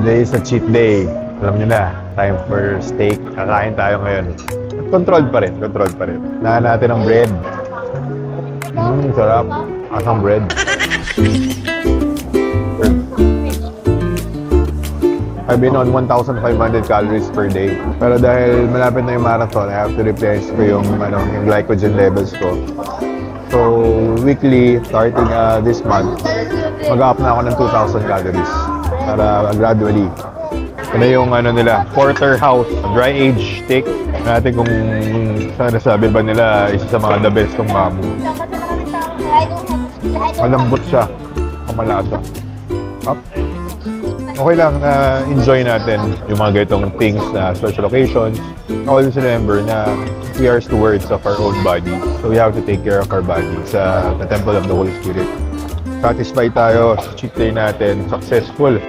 Today is a cheat day. Alam nyo na, time for steak. Kakain tayo ngayon. Controlled pa rin. Nahan natin ang bread. Sarap. Asang bread. I've been on 1,500 calories per day. Pero dahil malapit na yung marathon, I have to replenish ko yung glycogen levels ko. So, weekly, starting this month, mag-up na ako ng 2,000 calories para gradually. Ano yung nila, porterhouse, dry age steak. Natin kung sabi ba nila, isa sa mga the best ng mamu. Malambot siya, kamalasa. Up. Okay lang, enjoy natin yung mga ganitong things na special occasions. Always remember na we are stewards of our own body. So we have to take care of our body sa the temple of the Holy Spirit. Satisfied tayo, cheat day natin, successful.